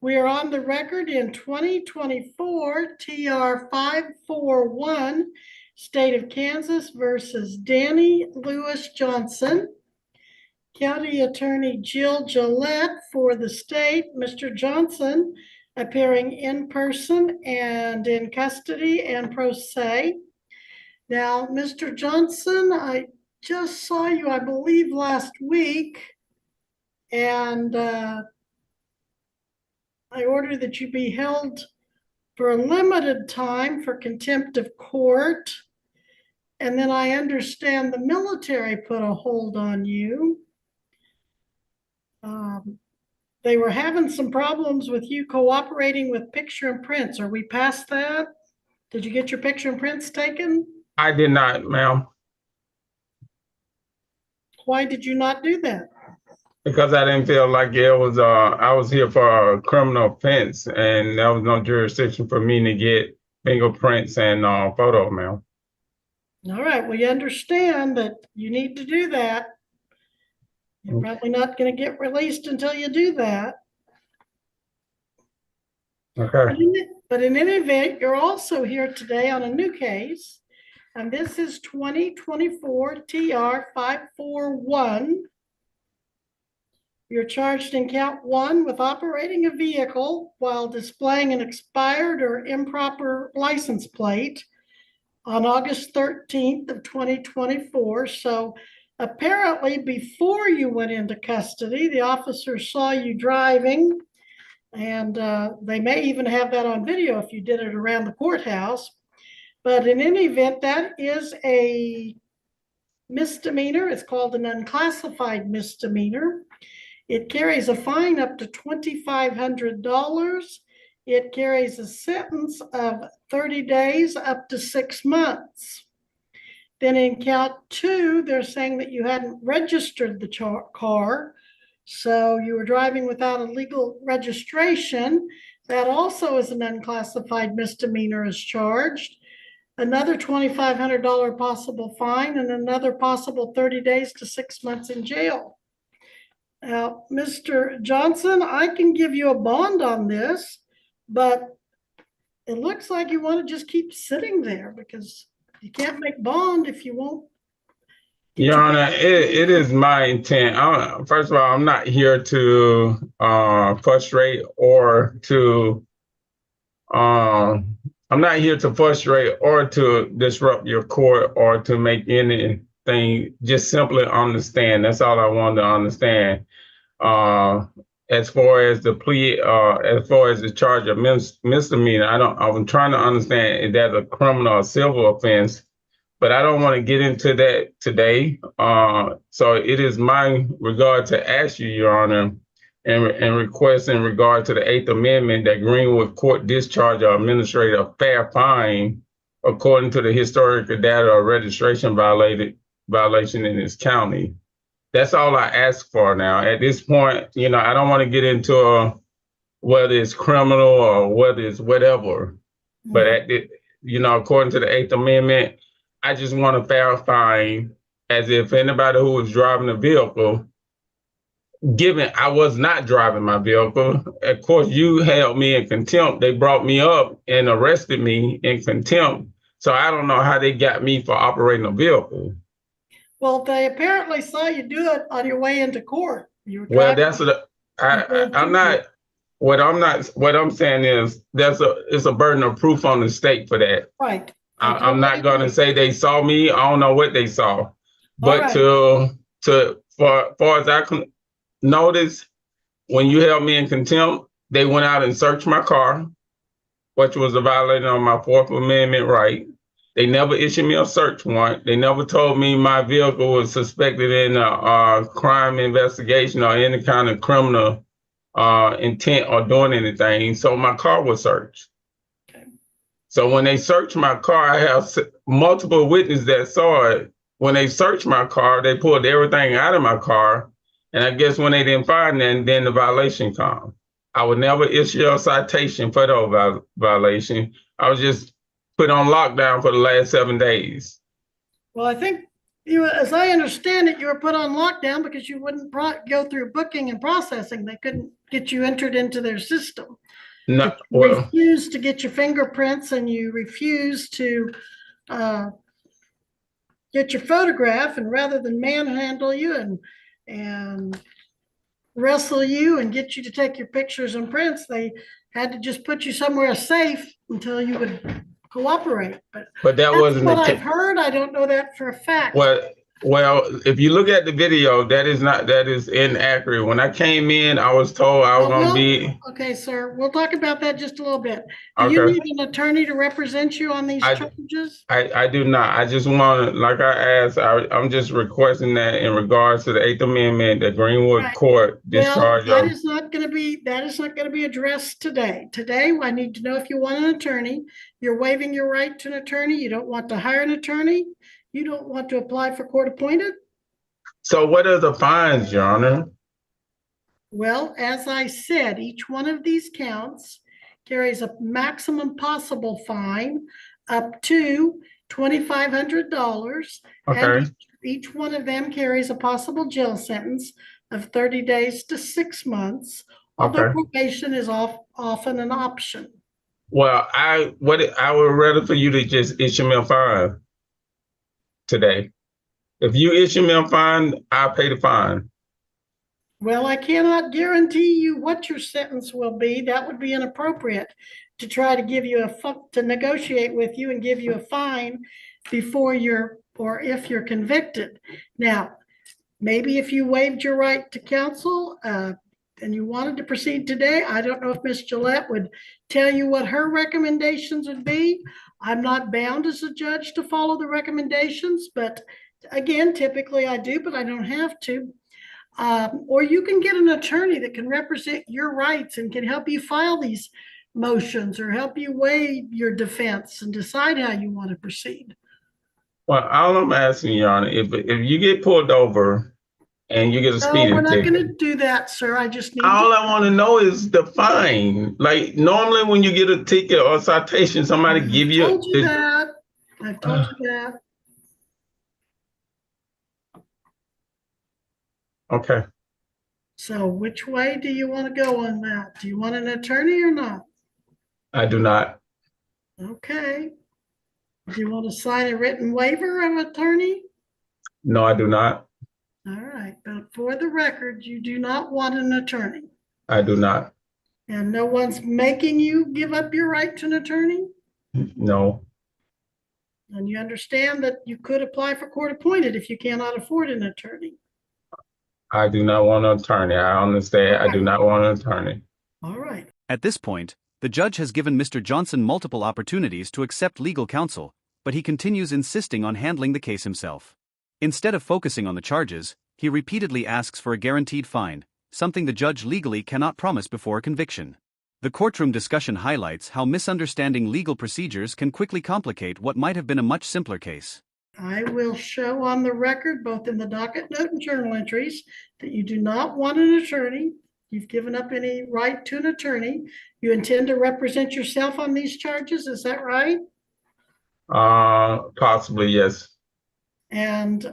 We are on the record in 2024 TR 541, State of Kansas versus Danny Lewis Johnson. County Attorney Jill Gillette for the state. Mr. Johnson appearing in person and in custody and pro se. Now, Mr. Johnson, I just saw you, I believe, last week, and I order that you be held for a limited time for contempt of court. And then I understand the military put a hold on you. They were having some problems with you cooperating with picture and prints. Are we past that? Did you get your picture and prints taken? I did not, ma'am. Why did you not do that? Because I didn't feel like it was, I was here for a criminal offense and there was no jurisdiction for me to get fingerprints and photo, ma'am. All right, we understand that you need to do that. You're probably not going to get released until you do that. Okay. But in any event, you're also here today on a new case, and this is 2024 TR 541. You're charged in count 1 with operating a vehicle while displaying an expired or improper license plate on August 13th of 2024. So apparently before you went into custody, the officers saw you driving, and they may even have that on video if you did it around the courthouse. But in any event, that is a misdemeanor. It's called an unclassified misdemeanor. It carries a fine up to $2,500. It carries a sentence of 30 days up to 6 months. Then in count 2, they're saying that you hadn't registered the car, so you were driving without a legal registration. That also is an unclassified misdemeanor is charged. Another $2,500 possible fine and another possible 30 days to 6 months in jail. Now, Mr. Johnson, I can give you a bond on this, but it looks like you want to just keep sitting there because you can't make bond if you won't. Your Honor, it is my intent. First of all, I'm not here to frustrate or to I'm not here to frustrate or to disrupt your court or to make anything. Just simply understand. That's all I want to understand. As far as the plea, as far as the charge of misdemeanor, I'm trying to understand if that's a criminal or civil offense, but I don't want to get into that today. So it is my regard to ask you, Your Honor, and request in regard to the 8th Amendment that Greenwood Court discharge or administrate a fair fine according to the historical data or registration violation in this county. That's all I ask for now. At this point, you know, I don't want to get into whether it's criminal or whether it's whatever. But you know, according to the 8th Amendment, I just want a fair fine, as if anybody who was driving the vehicle, given I was not driving my vehicle, of course, you held me in contempt. They brought me up and arrested me in contempt. So I don't know how they got me for operating a vevehicle. Well, they apparently saw you do it on your way into court. Well, that's I'm not. What I'm saying is it's a burden of proof on the state for that. Right. I'm not going to say they saw me. I don't know what they saw, but right. for far as I can notice, when you held me in contempt, they went out and searched my car, which was a violation of my 4th Amendment right. They never issued me a search warrant. They never told me my vehicle was suspected in a crime investigation or any kind of criminal intent or doing anything. So my car was searched. Okay. So when they searched my car, I have multiple witnesses that saw it. When they searched my car, they pulled everything out of my car. And I guess when they didn't find it, then the violation comes. I would never issue a citation for the violation. I was just put on lockdown for the last 7 days. Well, I think you, as I understand it, you were put on lockdown because you wouldn't go through booking and processing. They couldn't get you entered into their system. No, that you well, refuse to get your fingerprints and you refuse to get your photograph, and rather than manhandle you and wrestle you and get you to take your pictures and prints, they had to just put you somewhere safe until you would cooperate. But but that that's wasn't what the I've case. heard. I don't know that for a fact. Well, if you look at the video, that is inaccurate. When I came in, I was told I was gonna be Okay, sir, we'll talk about that just a little bit. Do you okay. need an attorney to represent you on these I charges? I do not. I just want to, like I asked, I'm just requesting that in regards to the Eighth Amendment, that Greenwood Right. Court Well, discharge of. that is not going to be addressed today. Today, I need to know if you want an attorney. You're waiving your right to an attorney. You don't want to hire an attorney. You don't want to apply for court appointed. So what are the fines, Your Honor? Well, as I said, each one of these counts carries a maximum possible fine up to $2,500. Okay, And each one of them carries a possible jail sentence of 30 days to 6 months, although okay. probation is often an option. Well, I would rather for you to just issue me a fine today. If you issue me a fine, I'll pay the fine. Well, I cannot guarantee you what your sentence will be. That would be inappropriate to try to give you to negotiate with you and give you a fine before or if you're convicted. Now, maybe if you waived your right to counsel and you wanted to proceed today, I don't know if Ms. Gillette would tell you what her recommendations would be. I'm not bound as a judge to follow the recommendations, but again, typically I do, but I don't have to. Or you can get an attorney that can represent your rights and can help you file these motions or help you weigh your defense and decide how you want to proceed. Well, all I'm asking, Your Honor, if you get pulled over and you get a No, we're speeding not going ticket, to do that, sir. I just need all to. I want to know is the fine. Like normally when you get a ticket or a citation, somebody give I've you told you that. I've told you that. Okay. So which way do you want to go on that? Do you want an attorney or not? I do not. Okay. Do you want to sign a written waiver of attorney? No, I do not. All right, but for the record, you do not want an attorney. I do not. And no one's making you give up your right to an attorney? No. And you understand that you could apply for court appointed if you cannot afford an attorney. I do not want an attorney. I understand. I do Right. not want an attorney. All right. At this point, the judge has given Mr. Johnson multiple opportunities to accept legal counsel, but he continues insisting on handling the case himself. Instead of focusing on the charges, he repeatedly asks for a guaranteed fine, something the judge legally cannot promise before a conviction. The courtroom discussion highlights how misunderstanding legal procedures can quickly complicate what might have been a much simpler case. I will show on the record, both in the docket note and journal entries, that you do not want an attorney. You've given up any right to an attorney. You intend to represent yourself on these charges, is that right? Possibly, yes. And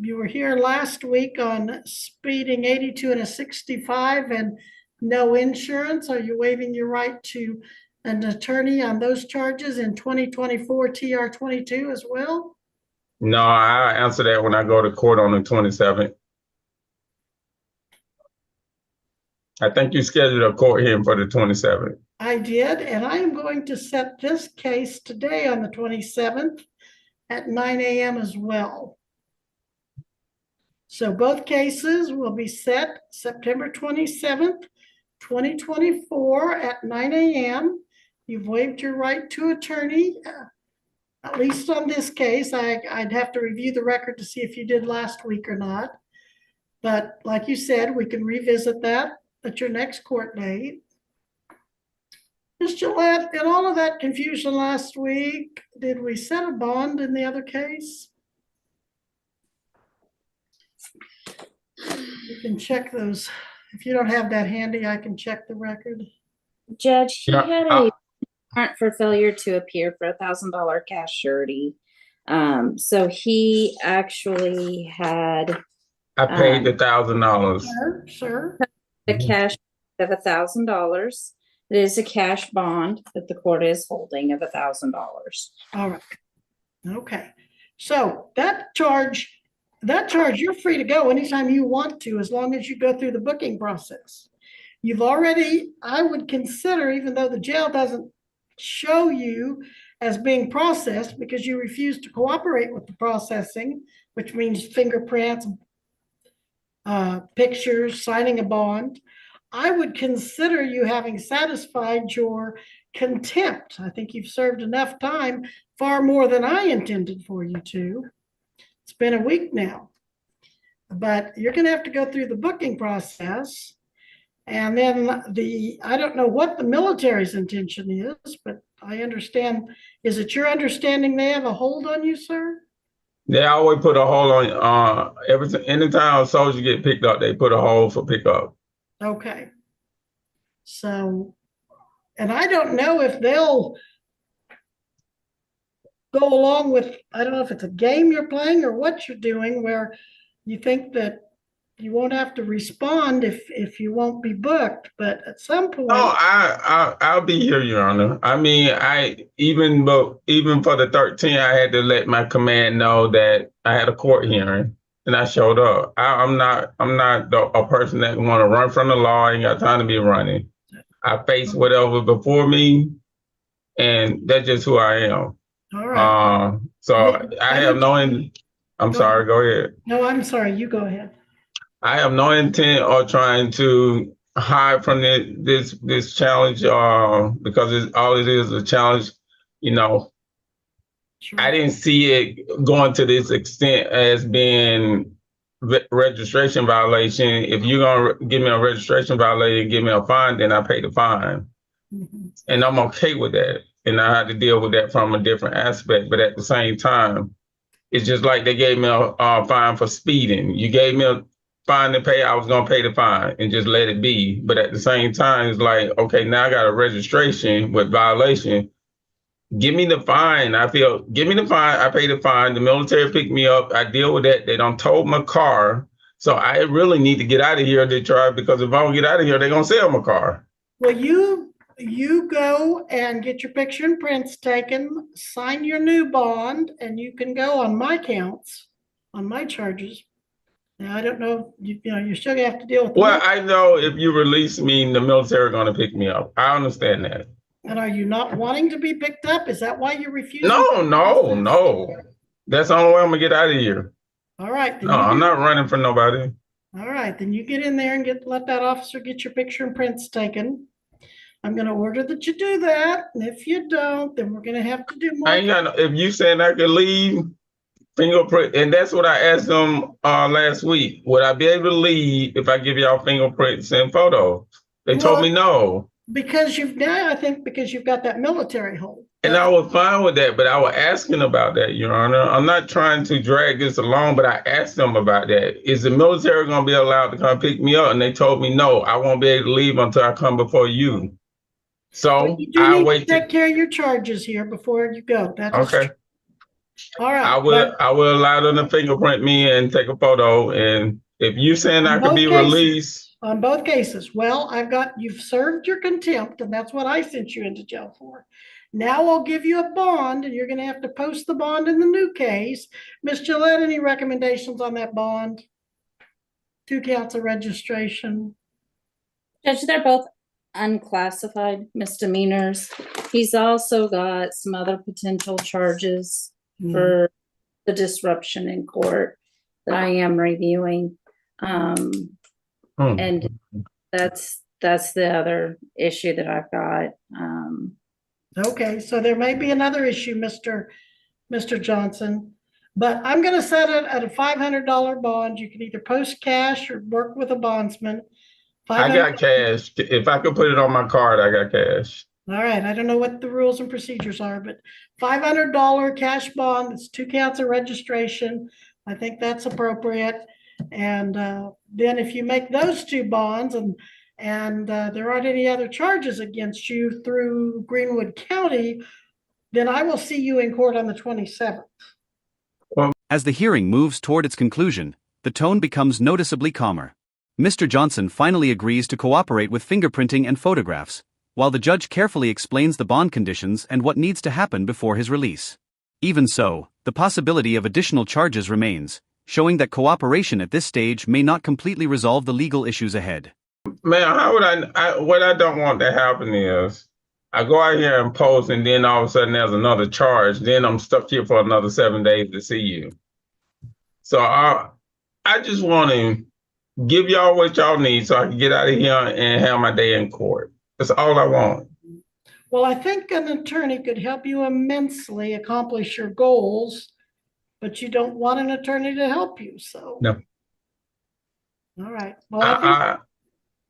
you were here last week on speeding 82 and a 65 and no insurance. Are you waiving your right to an attorney on those charges in 2024 TR 22 as well? No, I'll answer that when I go to court on the 27th. I think you scheduled a court hearing for the 27th. I did, and I am going to set this case today on the 27th at 9 a.m. as well. So both cases will be set September 27th, 2024 at 9 a.m. You've waived your right to attorney, at least on this case. I'd have to review the record to see if you did last week or not. But like you said, we can revisit that at your next court date. Ms. Gillette, in all of that confusion last week, did we set a bond in the other case? You can check those. If you don't have that handy, I can check the record. Judge, he Yeah, had a warrant for failure to appear for $1,000 cash surety. So he actually had I paid the $1,000. Sure. a cash of $1,000. It is a cash bond that the court is holding of $1,000. All right. Okay. So that charge, you're free to go anytime you want to, as long as you go through the booking process. You've already, I would consider, even though the jail doesn't show you as being processed because you refuse to cooperate with the processing, which means fingerprints, pictures, signing a bond, I would consider you having satisfied your contempt. I think you've served enough time, far more than I intended for you to. It's been a week now, but you're going to have to go through the booking process. And then I don't know what the military's intention is, but I understand, is it your understanding they have a hold on you, sir? They always put a hold on, anytime a soldier get picked up, they put a hold for pickup. Okay. So, and I don't know if they'll go along with, I don't know if it's a game you're playing or what you're doing, where you think that you won't have to respond if you won't be booked, but at some point. Oh, I'll be here, Your Honor. I mean, even for the 13, I had to let my command know that I had a court hearing, and I showed up. I'm not a person that want to run from the law. I ain't got time to be running. I face whatever before me, and that's just who I am. All right. So I have no. I'm sorry. Go ahead. No, I'm sorry. You go ahead. I have no intent of trying to hide from this challenge, because all it is a challenge. You know, Sure. I didn't see it going to this extent as being registration violation. If you're gonna give me a registration violation, give me a fine, then I pay the fine, and I'm okay with that. And I had to deal with that from a different aspect. But at the same time, it's just like they gave me a fine for speeding. You gave me a fine to pay, I was gonna pay the fine and just let it be. But at the same time, it's like, okay, now I got a registration with violation. Give me the fine. Give me the fine. I pay the fine. The military picked me up. I deal with that. They don't tow my car. So I really need to get out of here, Detroit, because if I don't get out of here, they're gonna sell my car. Well, you go and get your picture and prints taken, sign your new bond, and you can go on my counts, on my charges. Now, I don't know, you know, you're still gonna have to deal with. Well, I know if you release me, the military are gonna pick me up. I understand that. And are you not wanting to be picked up? Is that why you're refusing? No. That's the only way I'm gonna get out of here. All right. No, I'm not running for nobody. All right, then you get in there and let that officer get your picture and prints taken. I'm gonna order that you do that, and if you don't, then we're gonna have to do more. If you saying I could leave, fingerprint, and that's what I asked them last week. Would I be able to leave if I give y'all fingerprints and photos? They told me no. Because you've got that military hold. And I was fine with that, but I was asking about that, Your Honor. I'm not trying to drag this along, but I asked them about that. Is the military going to be allowed to come pick me up? And they told me, no, I won't be able to leave until I come before you. So I wait to take care of your charges here before you go. That's okay. All right. I will allow them to fingerprint me and take a photo. And if you're saying I could be released. On both cases. Well, you've served your contempt, and that's what I sent you into jail for. Now I'll give you a bond, and you're going to have to post the bond in the new case. Ms. Gillette, any recommendations on that bond? 2 counts of registration. Judge, they're both unclassified misdemeanors. He's also got some other potential charges for the disruption in court that I am reviewing. And that's the other issue that I've got. Okay, so there may be another issue, Mr. Johnson, but I'm going to set it at a $500 bond. You can either post cash or work with a bondsman. I got cash. If I could put it on my card, I got cash. All right. I don't know what the rules and procedures are, but $500 cash bond. It's 2 counts of registration. I think that's appropriate. And then if you make those 2 bonds and there aren't any other charges against you through Greenwood County, then I will see you in court on the 27th. As the hearing moves toward its conclusion, the tone becomes noticeably calmer. Mr. Johnson finally agrees to cooperate with fingerprinting and photographs, while the judge carefully explains the bond conditions and what needs to happen before his release. Even so, the possibility of additional charges remains, showing that cooperation at this stage may not completely resolve the legal issues ahead. Man, how would what I don't want to happen is I go out here and post, and then all of a sudden there's another charge. Then I'm stuck here for another 7 days to see you. So I just want to give y'all what y'all need so I can get out of here and have my day in court. That's all I want. Well, I think an attorney could help you immensely accomplish your goals, but you don't want an attorney to help you, so. No. All right. Well, I think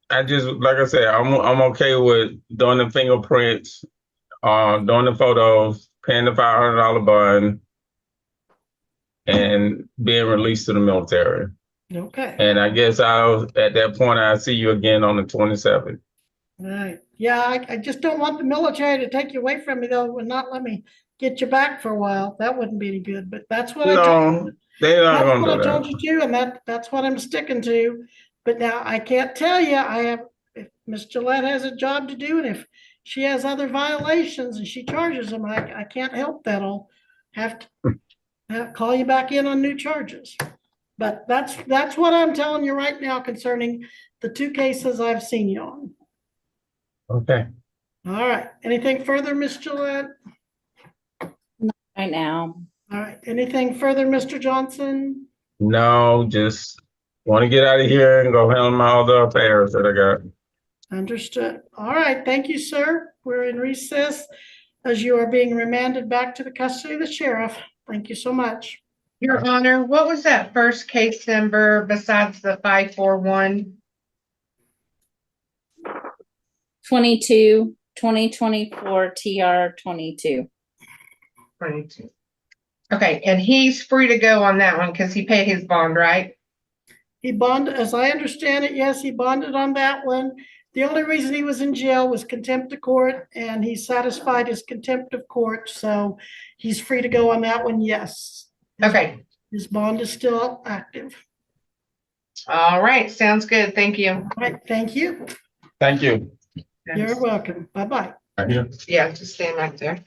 I just, like I said, I'm okay with doing the fingerprints, doing the photos, paying the $500 bond, and being released to the military. okay. And I guess at that point, I'll see you again on the 27th. All right. Yeah, I just don't want the military to take you away from me though and not let me get you back for a while. That wouldn't be any good, but that's what I told you. They're not That's going what to I do told that. you to, and that's what I'm sticking to. But now I can't tell you, if Miss Gillette has a job to do, and if she has other violations and she charges them, I can't help that. I'll have to call you back in on new charges. But that's what I'm telling you right now concerning the 2 cases I've seen you on. Okay. All right. Anything further, Miss Gillette? Right now. All right. Anything further, Mr. Johnson? No, just want to get out of here and go handle my other affairs that I got. Understood. All right. Thank you, sir. We're in recess as you are being remanded back to the custody of the sheriff. Thank you so much. Your Honor, what was that first case number besides the 541? 2024 TR 22. 22. Okay, and he's free to go on that one because he paid his bond, right? He bonded, as I understand it, yes, he bonded on that one. The only reason he was in jail was contempt of court, and he satisfied his contempt of court, so he's free to go on that one, yes. Okay. His bond is still active. All right, sounds good. Thank you. All right, thank you. Thank you. You're welcome. Bye-bye. Thank you. Yeah, just stand right there.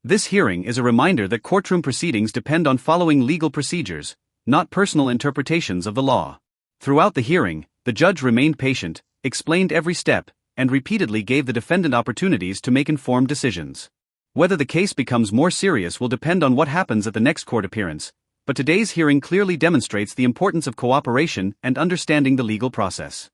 This hearing is a reminder that courtroom proceedings depend on following legal procedures, not personal interpretations of the law. Throughout the hearing, the judge remained patient, explained every step, and repeatedly gave the defendant opportunities to make informed decisions. Whether the case becomes more serious will depend on what happens at the next court appearance, but today's hearing clearly demonstrates the importance of cooperation and understanding the legal process.